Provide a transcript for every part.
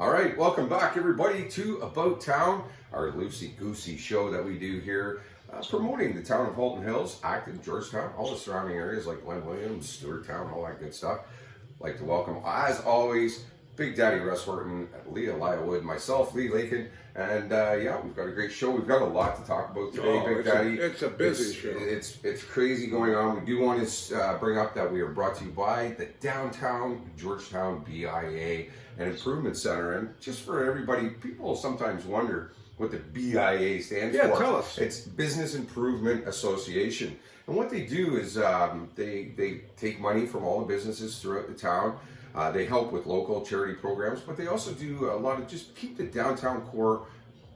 All right, welcome back everybody to About Town, our Loosey Goosey show that we do here, promoting the town of Halton Hills, Acton, Georgetown, all the surrounding areas like Glen Williams, Stewarttown, all that good stuff. Like to welcome, as always, Big Daddy Russ Horton, Leah Wood, myself, Lee Lakin, and yeah, we've got a great show. We've got a lot to talk about today, Big Daddy. It's a busy show. It's crazy going on. We do want to bring up that we are brought to you by the Downtown Georgetown BIA and Improvement Center. And just for everybody, people sometimes wonder what the BIA stands for. Yeah, tell us. It's Business Improvement Association. And what they do is they take money from all the businesses throughout the town. They help with local charity programs, but they also do a lot of just keep the downtown core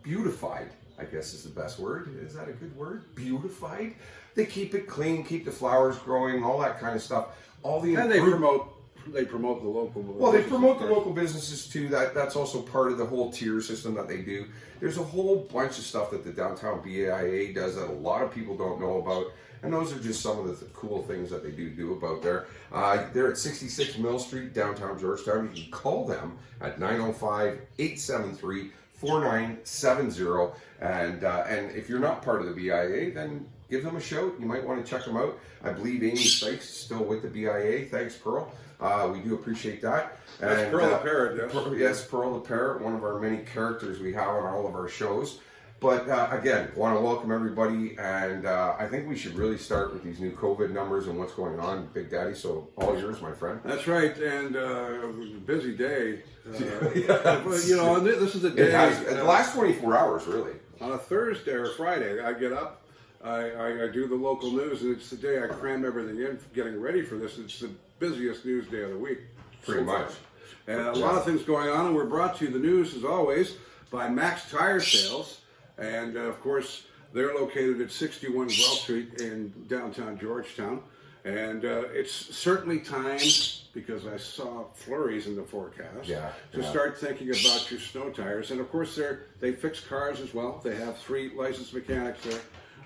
beautified, I guess is the best word. Is that a good word? Beautified? They keep it clean, keep the flowers growing, all that kind of stuff. And they promote the local. Well, they promote the local businesses too. That's also part of the whole tier system that they do. There's a whole bunch of stuff that the Downtown BIA does that a lot of people don't know about. And those are just some of the cool things that they do about there. They're at 66 Mill Street, downtown Georgetown. You can call them at 905-873-4970. And if you're not part of the BIA, then give them a shout. You might want to check them out. I believe Amy Sykes is still with the BIA. Thanks, Pearl. We do appreciate that. That's Pearl the Parrot, yes. Yes, Pearl the Parrot, one of our many characters we have on all of our shows. But again, want to welcome everybody, and I think we should really start with these new COVID numbers and what's going on, Big Daddy. So all yours, my friend. That's right, and a busy day. Yes. You know, this is a day. The last 24 hours, really. On a Thursday or Friday, I get up, I do the local news, and it's the day I cram everything in, getting ready for this. It's the busiest news day of the week. Pretty much. And a lot of things going on, and we're brought to you the news, as always, by Max Tire Sales. And of course, they're located at 61 Guelph Street in downtown Georgetown. And it's certainly time, because I saw flurries in the forecast, to start thinking about your snow tires. And of course, they fix cars as well. They have 3 licensed mechanics there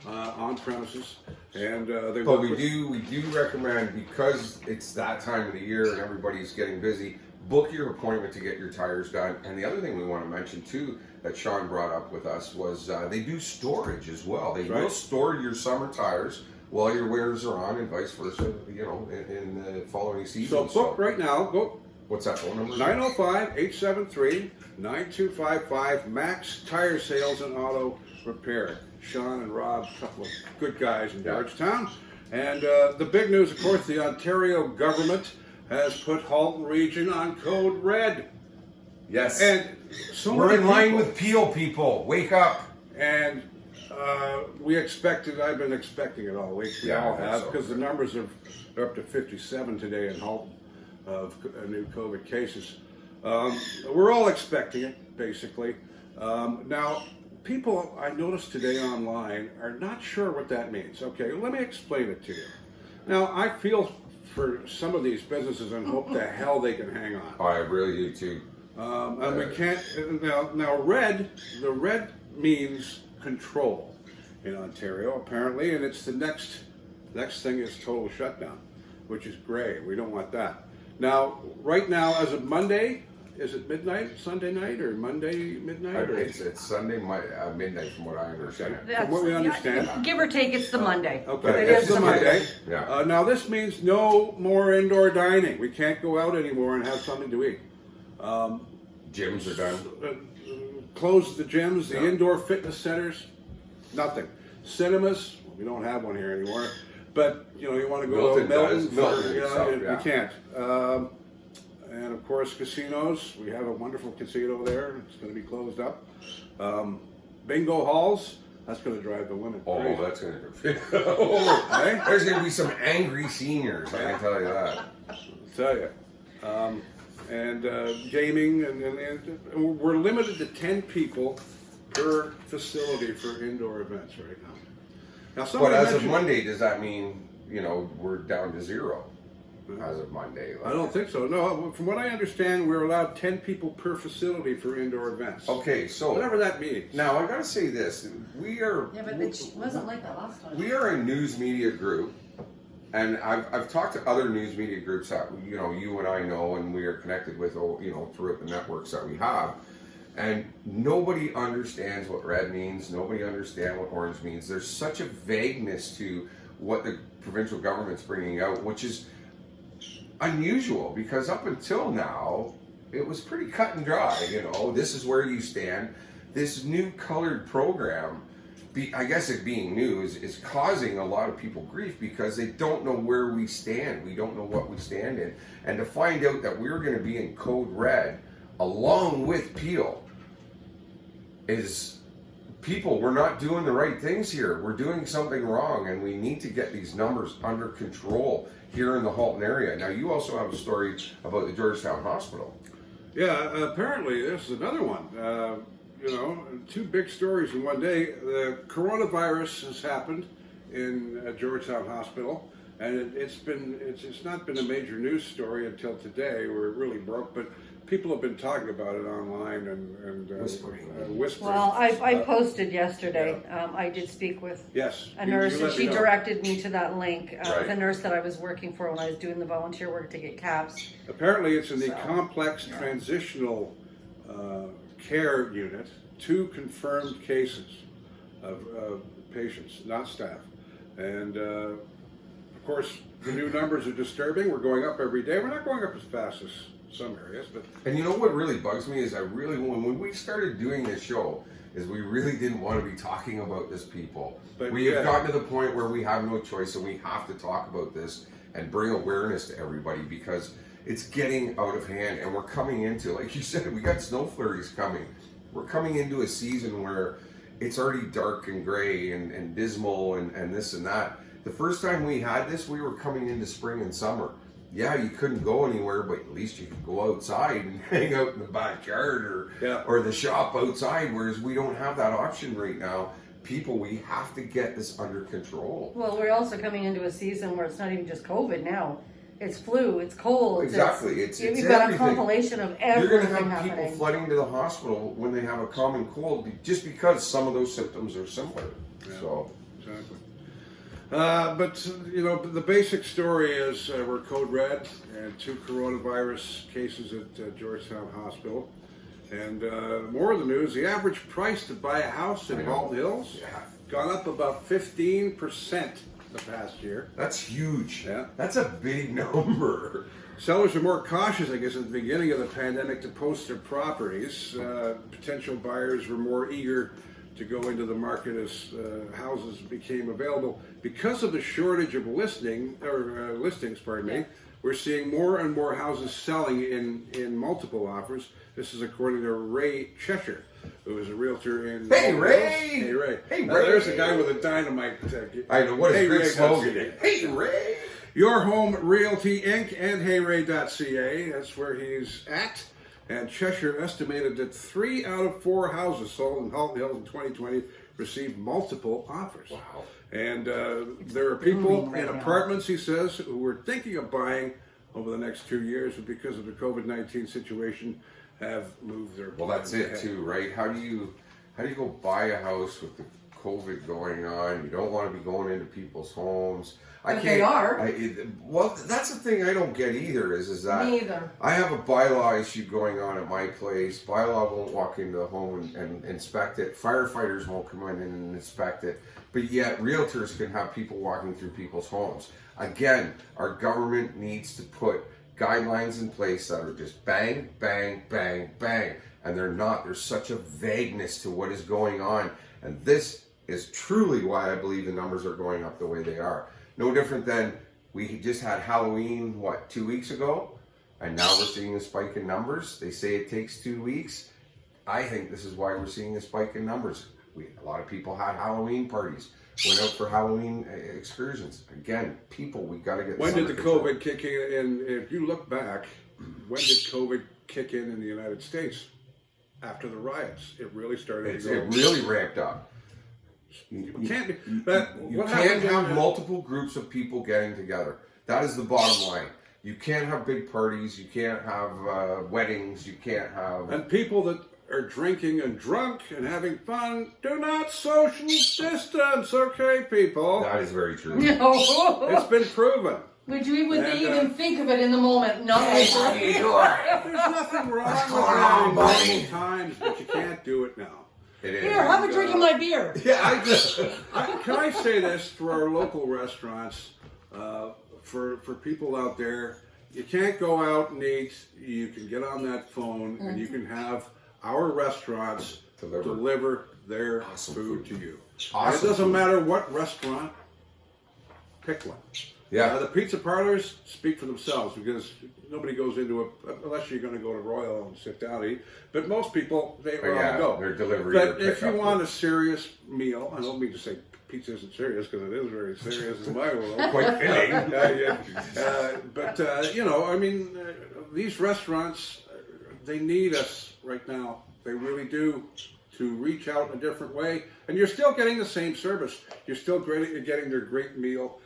on premises. And but we do recommend, because it's that time of the year and everybody's getting busy, book your appointment to get your tires done. And the other thing we want to mention too, that Sean brought up with us, was they do storage as well. They will store your summer tires while your winters are on, and vice versa, you know, in the following season. So book right now. Go. What's that phone number? 905-873-9255. Max Tire Sales and Auto Repair. Sean and Rob, a couple of good guys in Georgetown. And the big news, of course, the Ontario government has put Halton Region on Code Red. Yes. And so we're in line with Peel, people. Wake up. And we expected, I've been expecting it all week. We all have, because the numbers are up to 57 today in Halton of new COVID cases. We're all expecting it, basically. Now, people I noticed today online are not sure what that means. Okay, let me explain it to you. Now, I feel for some of these businesses and hope the hell they can hang on. Oh, I really do too. And we can't, now the red means control in Ontario, apparently, and it's the next thing is total shutdown, which is gray. We don't want that. Now, right now, as of Monday, is it midnight, Sunday night, or Monday midnight? Or? It's Sunday midnight, from what I understand. From what we understand. Give or take, it's the Monday. Okay, it's the Monday. Yeah. Now, this means no more indoor dining. We can't go out anymore and have something to eat. Gyms are done. Close the gyms, the indoor fitness centers, nothing. Cinemas, we don't have one here anymore. But you want to go to Milton, you can't. And of course, casinos. We have a wonderful casino there. It's going to be closed up. Bingo halls. That's going to drive the women crazy. Oh, that's going to be. There's going to be some angry seniors. I can tell you that. I'll tell you. And gaming, and we're limited to 10 people per facility for indoor events right now. But as of Monday, does that mean we're down to 0? As of Monday, I don't think so. No, from what I understand, we're allowed 10 people per facility for indoor events. Okay, so whatever that means. Now I got to say this: we are. Yeah, but it wasn't like that last time. We are a news media group And I've talked to other news media groups that, you know, you and I know, and we are connected with, you know, throughout the networks that we have. And nobody understands what red means. Nobody understands what orange means. There's such a vagueness to what the provincial government's bringing out, which is unusual, because up until now, it was pretty cut and dry. You know, this is where you stand. This new colored program, I guess it being new, is causing a lot of people grief because they don't know where we stand. We don't know what we stand in. And to find out that we're going to be in code red along with Peel is, people, we're not doing the right things here. We're doing something wrong, and we need to get these numbers under control here in the Halton area. Now, you also have a story about the Georgetown Hospital. Yeah, apparently this is another one. You know, two big stories in one day. The coronavirus has happened in Georgetown Hospital, and it's not been a major news story until today, where it really broke. But people have been talking about it online and whispering. Well, I posted yesterday. I did speak with a nurse, and she directed me to that link. The nurse that I was working for when I was doing the volunteer work to get caps. Apparently, it's in the complex transitional care unit. 2 confirmed cases of patients, not staff. And of course, the new numbers are disturbing. We're going up every day. We're not going up as fast as some areas, but... And you know what really bugs me is when we started doing this show, is we really didn't want to be talking about this, people. But we have gotten to the point where we have no choice, and we have to talk about this and bring awareness to everybody, because it's getting out of hand, and we're coming into, like you said, we got snow flurries coming. We're coming into a season where it's already dark and gray and dismal and this and that. The first time we had this, we were coming into spring and summer. Yeah, you couldn't go anywhere, but at least you could go outside and hang out in the backyard or the shop outside, whereas we don't have that option right now. People, we have to get this under control. Well, we're also coming into a season where it's not even just COVID now. It's flu, it's cold. Exactly. You've got a compilation of everything. You're going to have happening. people flooding to the hospital when they have a common cold, just because some of those symptoms are similar. Yeah, so exactly. But you know, the basic story is we're code red, and 2 coronavirus cases at Georgetown Hospital. And more of the news: the average price to buy a house in Halton Hills gone up about 15% the past year. That's huge. Yeah, that's a big number. Sellers are more cautious, I guess, at the beginning of the pandemic to post their properties. Potential buyers were more eager to go into the market as houses became available. Because of the shortage of listings, we're seeing more and more houses selling in multiple offers. This is according to Ray Cheshire, who is a realtor in... Hey, Ray! Hey, Ray. Hey, now, Ray! There's a guy with a dynamite... I know, what a great slogan. Hey, Ray! Your Home Realty Inc. and heyray.ca, that's where he's at. And Cheshire estimated that 3 out of 4 houses sold in Halton Hills in 2020 received multiple offers. Wow. And there are people in apartments, he says, who were thinking of buying over the next 2 years, but because of the COVID-19 situation, have moved their Well, that's it too, right? How do you go buy a house with the COVID going on? You don't want to be going into people's homes. But they are. Well, that's the thing I don't get either. Is that Me either. I have a bylaw issue going on at my place. Bylaw won't walk into the home and inspect it. Firefighters won't come in and inspect it. But yet, realtors can have people walking through people's homes. Again, our government needs to put guidelines in place that are just bang, bang, bang, bang. And they're not. There's such a vagueness to what is going on. And this is truly why I believe the numbers are going up the way they are. No different than we just had Halloween, 2 weeks ago? And now we're seeing a spike in numbers. They say it takes 2 weeks. I think this is why we're seeing a spike in numbers. A lot of people had Halloween parties, went out for Halloween excursions. Again, people, we got to get. When did the COVID kick in? And if you look back, when did COVID kick in the United States? After the riots, it really started. It really ramped up. You can't have multiple groups of people getting together. That is the bottom line. You can't have big parties. You can't have weddings. You can't have... And people that are drinking and drunk and having fun, do not social distance, okay, people? That is very true. No. It's been proven. Would you even think of it in the moment? No. There's nothing wrong with having many times, but you can't do it now. It is. Here, have a drink of my beer. Yeah, Can I say this for our local restaurants, for people out there? You can't go out and eat. You can get on that phone and you can have our restaurants deliver their food to you. Awesome. It doesn't matter what restaurant. Pick one. Yeah. The pizza parlors speak for themselves because nobody goes into it unless you're going to go to Royal and sit down and eat. But most people, they go. They're delivery. But if you want a serious meal, I don't mean to say pizza isn't serious because it is very serious in my world. Quite fitting. These restaurants, they need us right now. They really do, to reach out in a different way. And you're still getting the same service. You're still getting their great meal.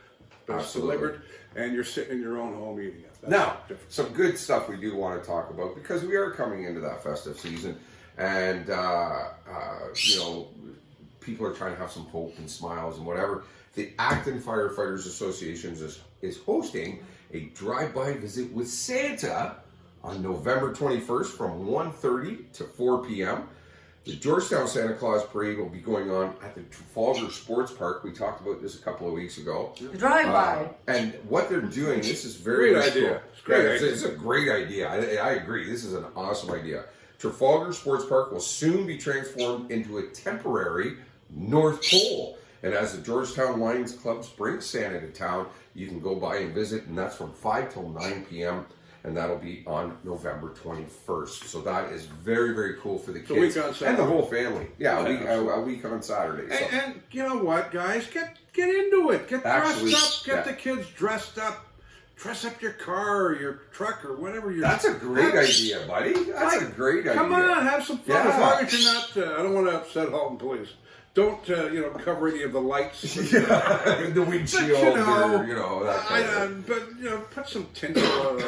It's delivered, and you're sitting in your own home eating it. Now, some good stuff we do want to talk about because we are coming into that festive season, and people are trying to have some hope and smiles and whatever. The Acton Firefighters Association is hosting a drive-by visit with Santa on November 21st from 1:30 to 4 p.m. The Georgetown Santa Claus Parade will be going on at the Trafalgar Sports Park. We talked about this a couple of weeks ago. The drive-by. And what they're doing, this is very great idea. Cool. It's a great idea. I agree. This is an awesome idea. Trafalgar Sports Park will soon be transformed into a temporary North Pole. And as the Georgetown Lions Clubs bring Santa to town, you can go by and visit, and that's from 5 till 9 p.m., and that'll be on November 21st. So that is very, very cool for the kids and the whole family. Yeah, a week on Saturday. So. And you know what, guys? Get into it. Get dressed up. Get the kids dressed up. Dress up your car or your truck or whatever you're... That's a great idea, buddy. That's a great idea. Come on, have some fun. Yeah. As long as you're not... I don't want to upset Halton Police. Don't, cover any of the lights. The windshield that kind of... But, put some tinsel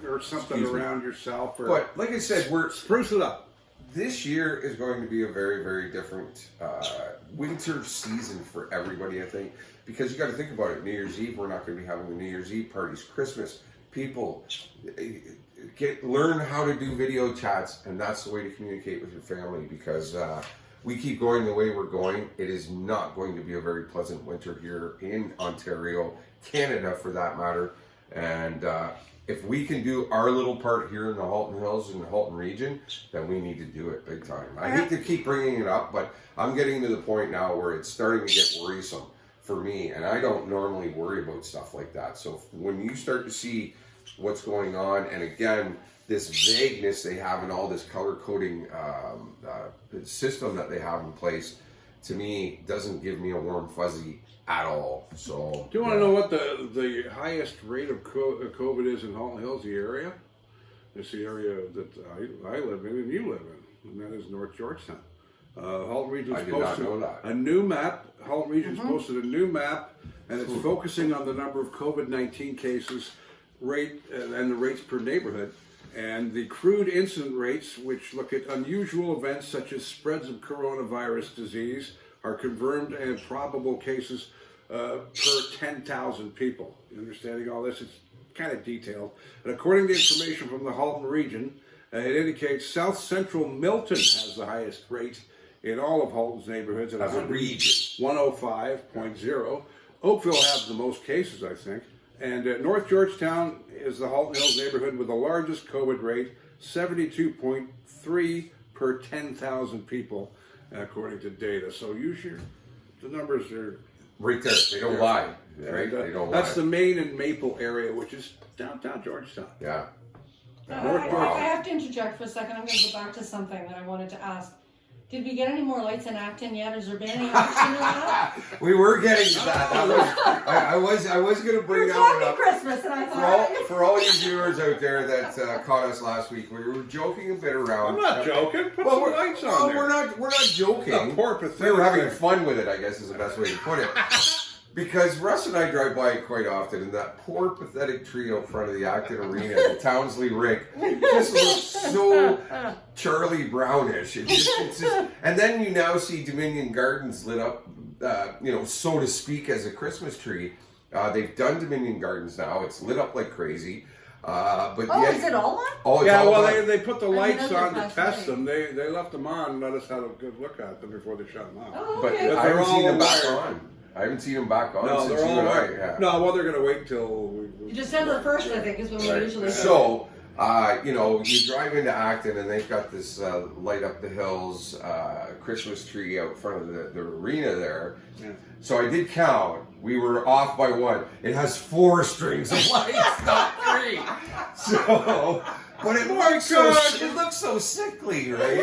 or something around yourself. But, like I said, we're... Spruce it up. This year is going to be a very, very different winter season for everybody, I think. Because you got to think about it. New Year's Eve, we're not going to be having the New Year's Eve parties. Christmas, people learn how to do video chats, and that's the way to communicate with your family. Because we keep going the way we're going, it is not going to be a very pleasant winter here in Ontario, Canada for that matter. And if we can do our little part here in the Halton Hills and the Halton region, then we need to do it big time. I hate to keep bringing it up, but I'm getting to the point now where it's starting to get worrisome for me, and I don't normally worry about stuff like that. So when you start to see what's going on, and again, this vagueness they have in all this color coding system that they have in place, to me, doesn't give me a warm fuzzy at all. So, do you want to know what the highest rate of COVID is in Halton Hills, the area? It's the area that I live in and you live in, and that is North Georgetown. Halton Region's posted a new map. Halton Region's posted a new map, and it's focusing on the number of COVID-19 cases rate and the rates per neighborhood. And the crude incident rates, which look at unusual events such as spreads of coronavirus disease, are confirmed and probable cases per 10,000 people. You understanding all this? It's kind of detailed. And according to information from the Halton region, it indicates South Central Milton has the highest rate in all of Halton's neighborhoods at 105.0. Oakville has the most cases, I think. And North Georgetown is the Halton Hills neighborhood with the largest COVID rate, 72.3 per 10,000 people, according to data. So the numbers are... Right there. They don't lie. Right? They don't lie. That's the Main and Maple area, which is downtown Georgetown. Yeah. I have to interject for a second. I'm going to go back to something that I wanted to ask. Did we get any more lights in Acton yet? Has there been any action in that? We were getting to that. I was going to bring that one up. Christmas, and I thought for all you viewers out there that caught us last week, we were joking a bit around. I'm not joking. Put some lights on there. We're not joking. Poor pathetic. We were having fun with it, I guess is the best way to put it. Because Russ and I drive by it quite often, and that poor, pathetic tree out front of the Acton Arena, the Townsley Rink, just looks so Charlie Brownish. It's just, and then you now see Dominion Gardens lit up, so to speak, as a Christmas tree. They've done Dominion Gardens now. It's lit up like crazy. Is it all on? Oh, yeah, all well, on. they put the lights on to test them. They left them on and let us have a good look at them before they shut them off. Oh, okay. But I haven't seen them back on. I haven't seen them back on No, since they're you and all I. right. Yeah. No, well, they're going to wait till December 1st, I think, is when we usually. So, you drive into Acton and they've got this light up the hills Christmas tree out front of the arena there. Yeah. So I did count. We were off by one. It has 4 strings of lights, not 3. So, but it looks so sickly, right?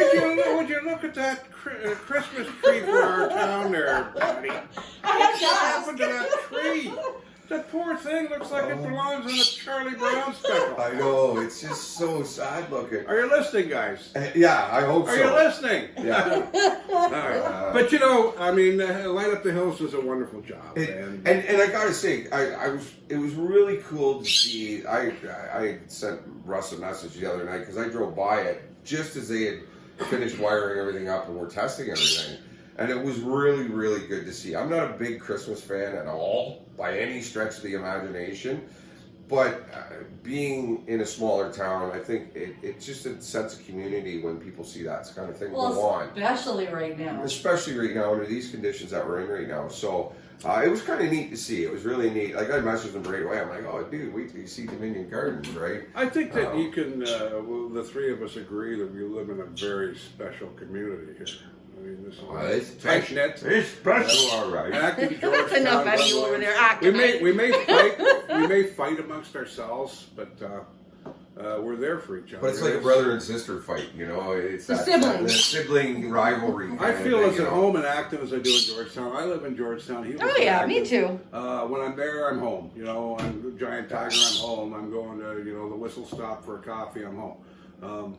Would you look at that Christmas tree for our town there, buddy? What happened to that tree? That poor thing looks like it belongs on a Charlie Brown special. I know, it's just so sad looking. Are you listening, guys? Yeah, I hope so. Are you listening? Yeah. All right. But Light Up the Hills does a wonderful job. And I gotta say, it was really cool to see. I sent Russ a message the other night because I drove by it just as they had finished wiring everything up and were testing everything. And it was really, really good to see. I'm not a big Christmas fan at all, by any stretch of the imagination. But being in a smaller town, I think it's just a sense of community when people see that kind of thing go on. Especially right now. Especially right now, under these conditions that we're in right now. So it was kind of neat to see. It was really neat. Like, I messaged them right away. I'm like, oh, dude, wait till you see Dominion Gardens, right? I think that you can, the three of us agree that we live in a very special community here. I mean, this is tight-knit. It's special, all right. Acton, That's enough of you over there acting. We may fight amongst ourselves, but we're there for each other. But it's like a brother and sister fight, you know. It's that sibling rivalry. I feel as at home in Acton as I do in Georgetown. I live in Georgetown. He lives in Acton. Me too. When I'm there, I'm home. You know, I'm Giant Tiger. I'm home. I'm going to the Whistle Stop for a coffee. I'm home.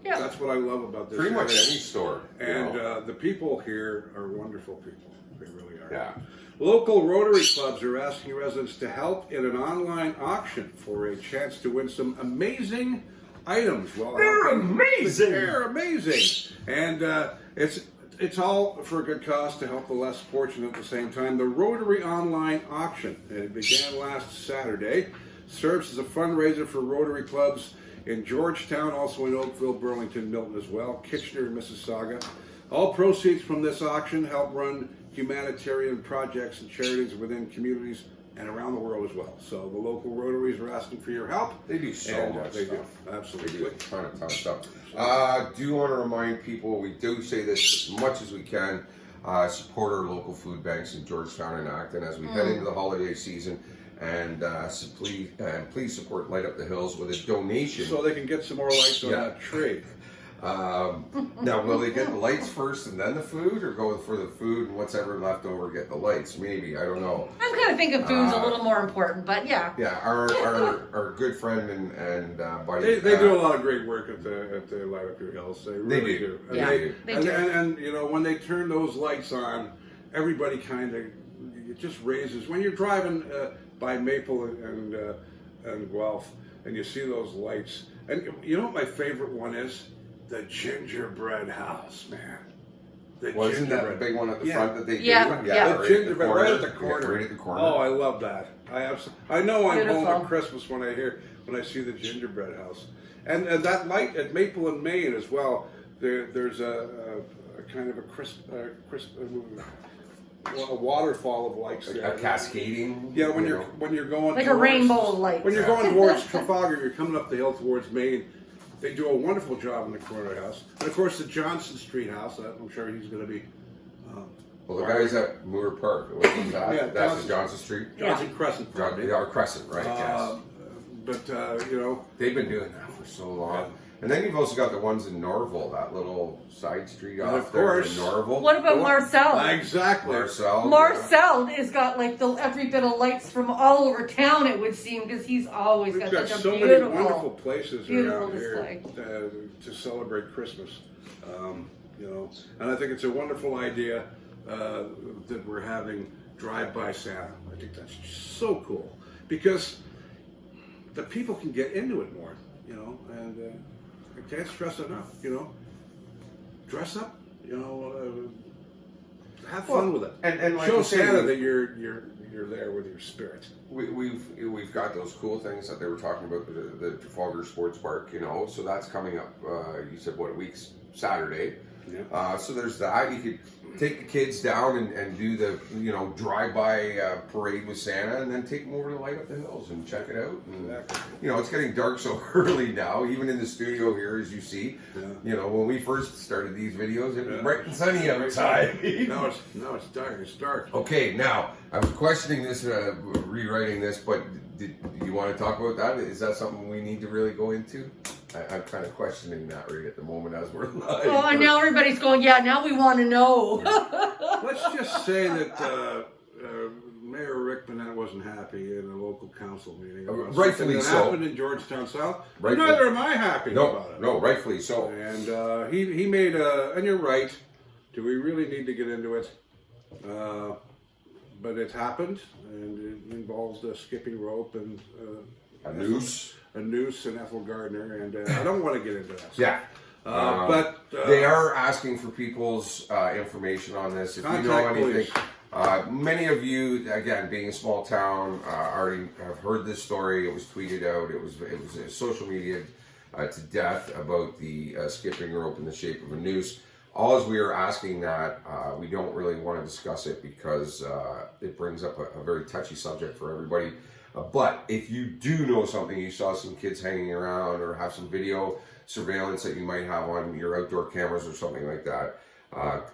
That's what I love about this. Pretty much any store. And the people here are wonderful people. They really are. Yeah. Local Rotary clubs are asking residents to help in an online auction for a chance to win some amazing items. Well, they're amazing. They're amazing. And it's all for a good cause to help the less fortunate at the same time. The Rotary online auction, it began last Saturday, serves as a fundraiser for Rotary clubs in Georgetown, also in Oakville, Burlington, Milton as well, Kitchener, and Mississauga. All proceeds from this auction help run humanitarian projects and charities within communities and around the world as well. So the local Rotaries are asking for your help. They do so much They stuff. do, absolutely. They do a ton of stuff. Do want to remind people, we do say this as much as we can, support our local food banks in Georgetown and Acton as we head into the holiday season. And please support Light Up the Hills with a donation. So they can get some more lights on that tree. Now, will they get the lights first and then the food, or go for the food and what's ever left over get the lights? Maybe, I don't know. I'm kind of thinking food's a little more important, but yeah. Yeah, our good friend and buddy. They do a lot of great work at the Light Up Your Hills. They really do. And they do. And when they turn those lights on, everybody kind of, it just raises. When you're driving by Maple and Guelph and you see those lights, and you know what my favorite one is? The gingerbread house, man. Wasn't that the big one at the front that they do? Yeah. The gingerbread right at the corner. Right at the corner. Oh, I love that. I know I'm home at Christmas when I see the gingerbread house, and that light at Maple and Main as well. There's a kind of a waterfall of lights there. A cascading. Yeah, when you're going like a rainbow of lights. When you're going towards Trafalgar, you're coming up the hill towards Maine. They do a wonderful job in the corner house, and of course the Johnson Street house. I'm sure he's going to be. Well, the guys at Moore Park. What's that? Yeah, that's the Johnson Street. Johnson Crescent. Crescent, right? Yes. But they've been doing that for so long. Yeah. And then you've also got the ones in Norval, that little side street off there in Norval. What about Marcel? Exactly. Marcel has got like every bit of lights from all over town, it would seem, because he's always got such a so beautiful, many wonderful places around display here to celebrate Christmas. And I think it's a wonderful idea that we're having Drive-By Santa. I think that's so cool because the people can get into it more, you know, and I can't stress enough, you know, dress up, you know, have fun with it, and like show Santa that you're there with your spirit. We've got those cool things that they were talking about, the Trafalgar Sports Park, you know, so that's coming up. You said what, a week's Saturday. Yeah. So there's that. You could take the kids down and do the, you know, drive-by parade with Santa, and then take them over to Light Up the Hills and check it out. And, you know, it's getting dark so early now, even in the studio here, as you see. Yeah. You know, when we first started these videos, it was bright and sunny outside. Now it's dark. It's dark. Okay, now, I was questioning this, rewriting this, but do you want to talk about that? Is that something we need to really go into? I'm kind of questioning that right at the moment as we're live. Oh, and now everybody's going, yeah, now we want to know. Let's just say that Mayor Rick Bennett wasn't happy in a local council meeting. Rightfully so. That happened in Georgetown South. Neither am I happy about it. No, rightfully so. And he made and you're right, do we really need to get into it? But it happened, and it involves the skipping rope and a noose and Ethel Gardner, and I don't want to get into that. Yeah. But they are asking for people's information on this. If you know anything, many of you, again, being a small town, already have heard this story. It was tweeted out. It was social media to death about the skipping rope in the shape of a noose. All as we are asking that, we don't really want to discuss it because it brings up a very touchy subject for everybody. But if you do know something, you saw some kids hanging around or have some video surveillance that you might have on your outdoor cameras or something like that,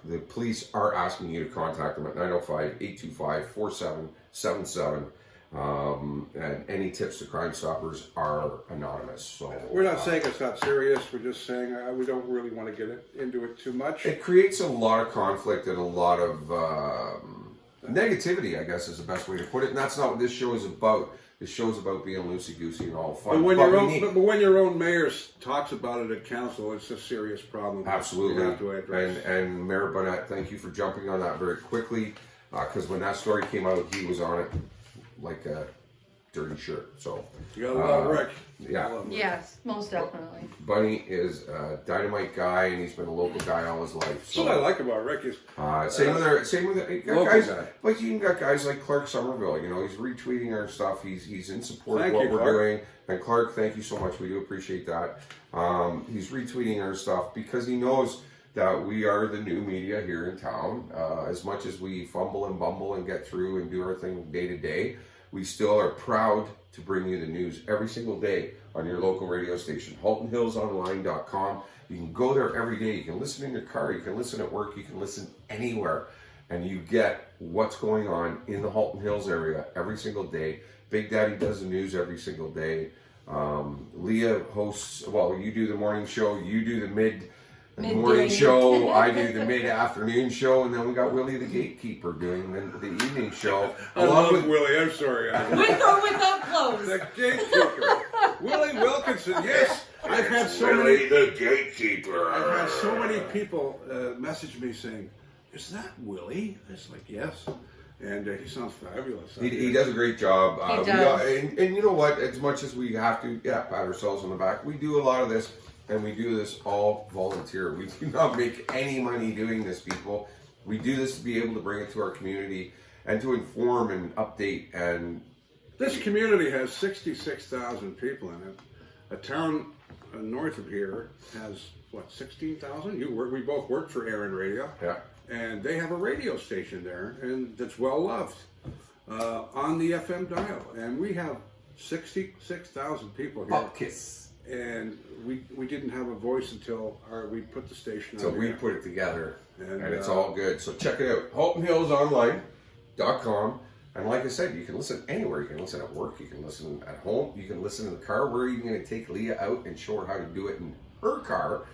the police are asking you to contact them at 905-825-4777. And any tips to Crime Stoppers are anonymous. So we're not saying it's not serious. We're just saying we don't really want to get into it too much. It creates a lot of conflict and a lot of negativity, I guess is the best way to put it. And that's not what this show is about. This show is about being loosey goosey and all fun. But when your own mayor talks about it at council, it's a serious problem. Absolutely. You have to address. And Mayor Burnett, thank you for jumping on that very quickly, because when that story came out, he was on it like a dirty shirt. So you gotta love Rick. Yeah. Yes, most definitely. Bunny is a dynamite guy, and he's been a local guy all his life. So what I like about Rick is same with guys. Like you got guys like Clark Somerville. You know, he's retweeting our stuff. He's in support of what we're doing. And Clark, thank you so much. We do appreciate that. He's retweeting our stuff because he knows that we are the new media here in town. As much as we fumble and bumble and get through and do our thing day to day, we still are proud to bring you the news every single day on your local radio station, HaltonHillsOnline.com. You can go there every day. You can listen in your car. You can listen at work. You can listen anywhere. And you get what's going on in the Halton Hills area every single day. Big Daddy does the news every single day. Leah hosts, well, you do the morning show. You do the morning show, I do the mid-afternoon show, and then we got Willie the Gatekeeper doing the evening show. I love Willie, I'm sorry. With or without clothes. The Gatekeeper. Willie Wilkinson, yes. I've had so Willie the Gatekeeper. I've had so many people message me saying, is that Willie? It's like, yes. And he sounds fabulous. He does a great job. He does. And you know what? As much as we have to, pat ourselves on the back, we do a lot of this. And we do this all volunteer. We do not make any money doing this, people. We do this to be able to bring it to our community and to inform and update. And this community has 66,000 people in it. A town north of here has, 16,000? We both work for Aaron Radio. Yeah. And they have a radio station there, and that's well loved on the FM dial. And we have 66,000 people here. Kiss. And we didn't have a voice until we put the station on. So we put it together, and it's all good. So check it out, HaltonHillsOnline.com. And like I said, you can listen anywhere. You can listen at work. You can listen at home. You can listen in the car. We're even going to take Leah out and show her how to do it in her car.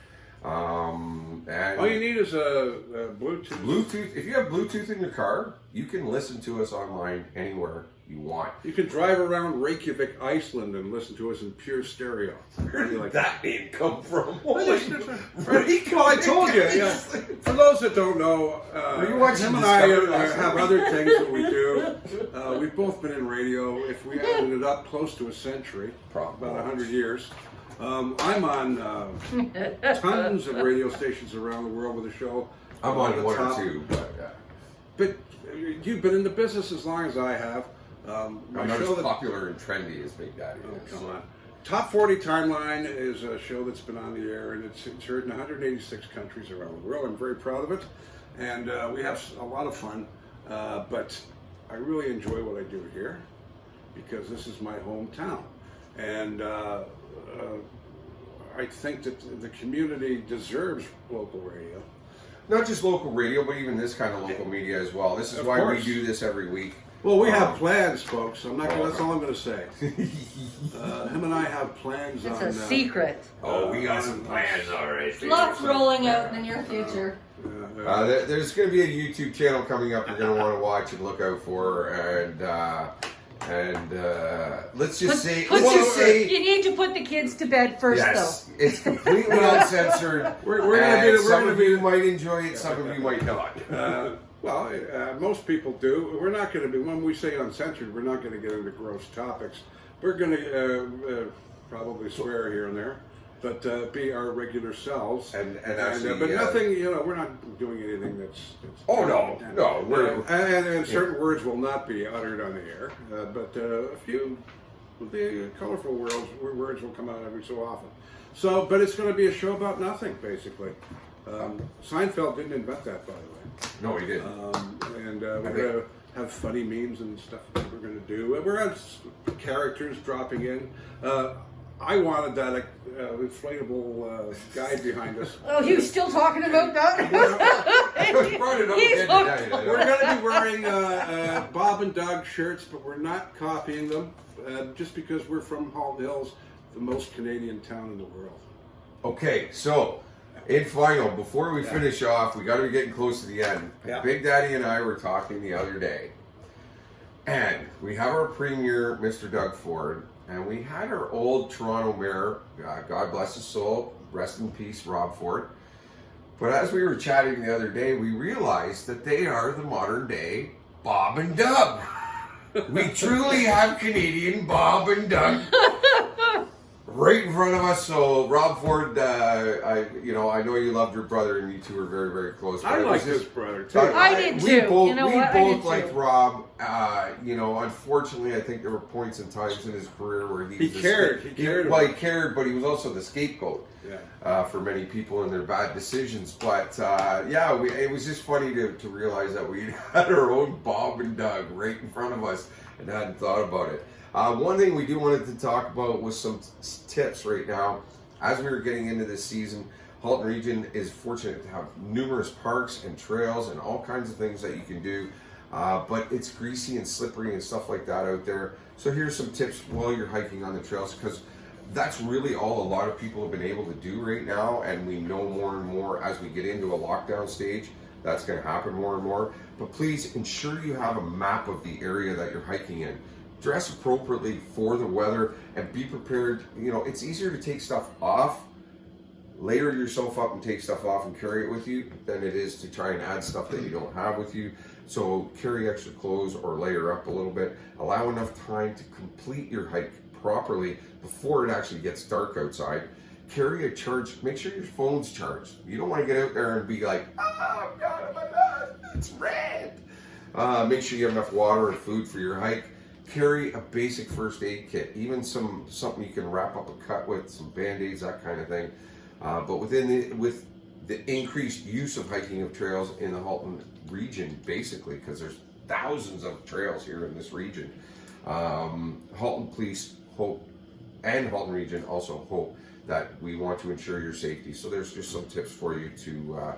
And all you need is a Bluetooth. If you have Bluetooth in your car, you can listen to us online anywhere you want. You can drive around Reykjavik, Iceland, and listen to us in pure stereo. Where did that name come from? Well, I told you. Yeah. For those that don't know, him and I have other things that we do. We've both been in radio. If we added it up, close to a century, about 100 years. I'm on tons of radio stations around the world with a show. I'm on one or two, but you've been in the business as long as I have. I'm not as popular and trendy as Big Daddy is. Come on. Top 40 Timeline is a show that's been on the air, and it's heard in 186 countries around the world. I'm very proud of it, and we have a lot of fun. But I really enjoy what I do here because this is my hometown, and I think that the community deserves local radio. Not just local radio, but even this kind of local media as well. This is why we do this every week. Well, we have plans, folks. That's all I'm going to say. Him and I have plans on... It's a secret. We got some plans already. Lots rolling out in the near future. There's going to be a YouTube channel coming up you're going to want to watch and look out for, and let's just say you need to put the kids to bed first, though. It's completely uncensored. Some of you might enjoy it, some of you might not. Most people do. We're not going to be, when we say uncensored, we're not going to get into gross topics. We're going to probably swear here and there, but be our regular selves. And actually, but nothing, we're not doing anything that's no. And certain words will not be uttered on the air, but a few the colorful words will come out every so often. But it's going to be a show about nothing, basically. Seinfeld didn't invent that, by the way. No, he didn't. We're going to have funny memes and stuff that we're going to do. We're going to have characters dropping in. I wanted that inflatable guy behind us. Oh, he was still talking about that? We're going to be wearing Bob and Doug shirts, but we're not copying them just because we're from Halton Hills, the most Canadian town in the world. Okay, so... in final, before we finish off, we got to be getting close to the end. Yeah. Big Daddy and I were talking the other day, and we have our premier, Mr. Doug Ford, and we had our old Toronto mayor, God bless his soul, rest in peace, Rob Ford. But as we were chatting the other day, we realized that they are the modern day Bob and Doug. We truly have Canadian Bob and Doug. Right in front of us. So Rob Ford, I know you loved your brother, and you two are very, very close. I like his brother too. I did too. We both liked Rob. Unfortunately, I think there were points and times in his career where he cared. He cared, but he was also the scapegoat for many people and their bad decisions. But it was just funny to realize that we had our own Bob and Doug right in front of us and hadn't thought about it. One thing we do wanted to talk about was some tips right now. As we were getting into this season, Halton Region is fortunate to have numerous parks and trails and all kinds of things that you can do. But it's greasy and slippery and stuff like that out there. So here's some tips while you're hiking on the trails, because that's really all a lot of people have been able to do right now. And we know more and more as we get into a lockdown stage, that's going to happen more and more. But please ensure you have a map of the area that you're hiking in. Dress appropriately for the weather and be prepared. It's easier to take stuff off, layer yourself up and take stuff off and carry it with you than it is to try and add stuff that you don't have with you. So carry extra clothes or layer up a little bit. Allow enough time to complete your hike properly before it actually gets dark outside. Carry a charge. Make sure your phone's charged. You don't want to get out there and be like, oh God, my God, it's red. Make sure you have enough water and food for your hike. Carry a basic first aid kit, even something you can wrap up a cut with, some Band-Aids, that kind of thing. But with the increased use of hiking of trails in the Halton region, basically, because there's thousands of trails here in this region, Halton Police hope, and Halton Region also hope that we want to ensure your safety. So there's just some tips for you to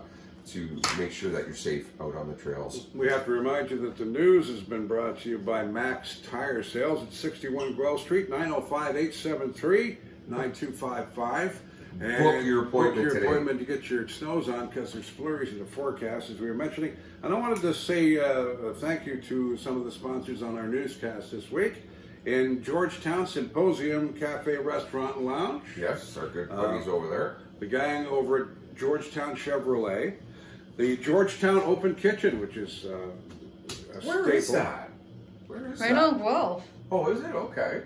make sure that you're safe out on the trails. We have to remind you that the news has been brought to you by Max Tire Sales at 61 Guelph Street, 905-873-9255. book your appointment today. To get your snows on because there's flurries in the forecast, as we were mentioning. And I wanted to say thank you to some of the sponsors on our newscast this week. In Georgetown Symposium Cafe, Restaurant, and Lounge. Yes, our good buddies over there. The gang over at Georgetown Chevrolet. The Georgetown Open Kitchen, which is a Where staple. is that? Where is Right that? on Guelph. Oh, is it? Okay.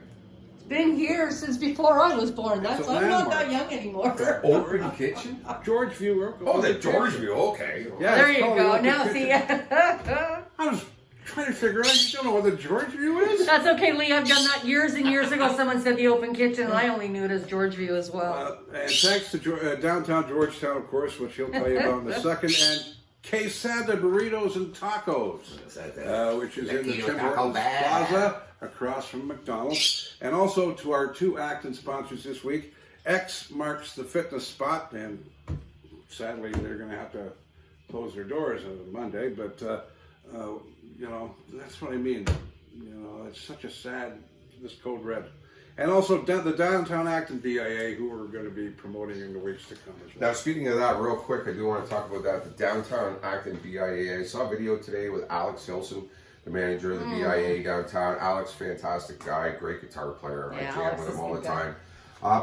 It's been here since before I was born. It's a I'm not landmark. that young anymore. Open kitchen? Georgeview. Oh, the Open Kitchen. Georgeview. Okay. Yeah, There it's you called go. Open Now Kitchen. see. I was trying to figure out, you don't know what the Georgeview is? That's okay, Lee. I've done that years and years ago. Someone said the Open Kitchen, and I only knew it as Georgeview as well. And thanks to downtown Georgetown, of course, which he'll tell you about in a second, and Quesada Burritos and Tacos, which is in the Timber Plaza across from McDonald's. And also to our two Acton sponsors this week, X marks the fitness spot, and sadly they're going to have to close their doors on Monday, but you know, that's what I mean. You know, it's such a sad, this code red. And also the Downtown Acton BIA, who we're going to be promoting in the weeks to come as well. Now, speaking of that, real quick, I do want to talk about that. The Downtown Acton BIA. I saw a video today with Alex Hilson, the manager of the BIA downtown. Alex, fantastic guy, great guitar player. Yeah, I jam Alex with him is all a the good guy. time.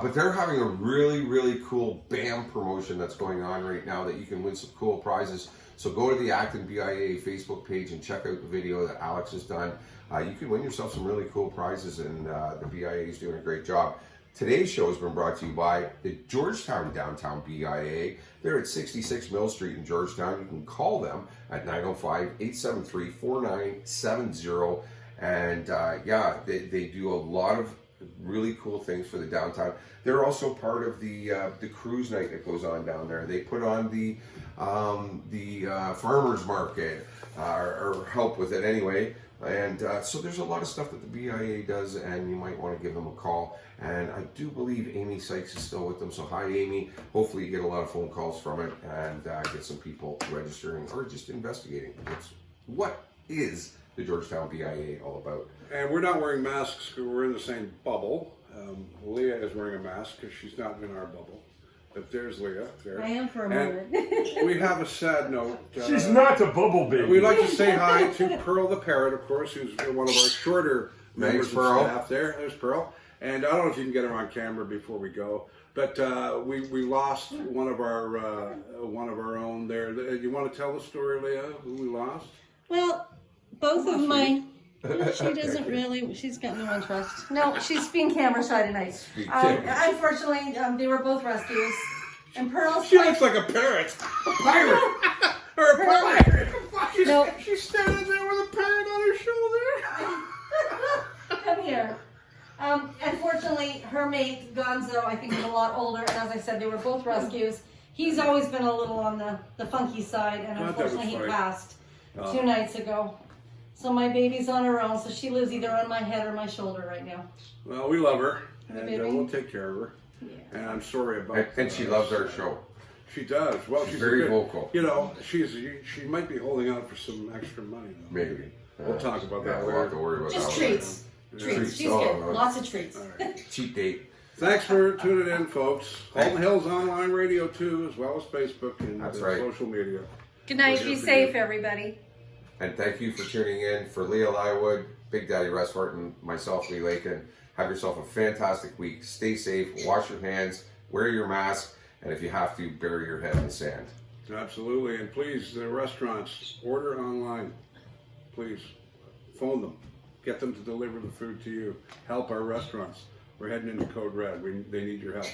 But they're having a really, really cool BAM promotion that's going on right now that you can win some cool prizes. So go to the Acton BIA Facebook page and check out the video that Alex has done. You can win yourself some really cool prizes, and the BIA is doing a great job. Today's show has been brought to you by the Georgetown Downtown BIA. They're at 66 Mill Street in Georgetown. You can call them at 905-873-4970. And yeah, they do a lot of really cool things for the downtown. They're also part of the cruise night that goes on down there. They put on the farmers market, or help with it anyway. And so there's a lot of stuff that the BIA does, and you might want to give them a call. And I do believe Amy Sykes is still with them. So hi, Amy. Hopefully you get a lot of phone calls from it and get some people registering or just investigating. What is the Georgetown BIA all about? And we're not wearing masks because we're in the same bubble. Leah is wearing a mask because she's not in our bubble. But there's Leah. There. I am for a And moment. we have a sad note. She's not a bubble baby. We'd like to say hi to Pearl the Parrot, of course, who's one of our shorter members of Pearl. staff there. There's Pearl. And I don't know if you can get her on camera before we go. But we lost one of our own there. You want to tell the story, Leah, who we lost? Well, both of my... Well, she doesn't really. She's got no interest. No, she's being camera shy tonight. Unfortunately, they were both rescues. And Pearl's She looks like a parrot. A pirate. Or a pirate. She's standing there with a parrot on her shoulder. Come here. Unfortunately, her mate, Gonzo, I think is a lot older. And as I said, they were both rescues. He's always been a little on the funky side. And unfortunately, he passed 2 nights ago. So my baby's on her own, so she lives either on my head or my shoulder right now. Well, we love her, and baby? we'll take care of her. Yeah. And I'm sorry about. And she loves our show. She does. Well, she's very a good, vocal. You know, she might be holding out for some extra money, though. Maybe. We'll talk about that We'll later. have to worry about Just that treats. Treats. She's good. Lots of treats. All right. later. Cheap date. Thanks for tuning in, folks. Halton Hills Online Radio too, as well as Facebook and That's right. social media. Good night. We're Be here for safe, you. everybody. And thank you for tuning in. For Leah Lywood, Big Daddy Russ Horton, myself, Lee Lakin, have yourself a fantastic week. Stay safe, wash your hands, wear your mask, and if you have to, bury your head in the sand. Absolutely, and please, the restaurants, order online. Please, phone them. Get them to deliver the food to you. Help our restaurants. We're heading into Code Red. They need your help.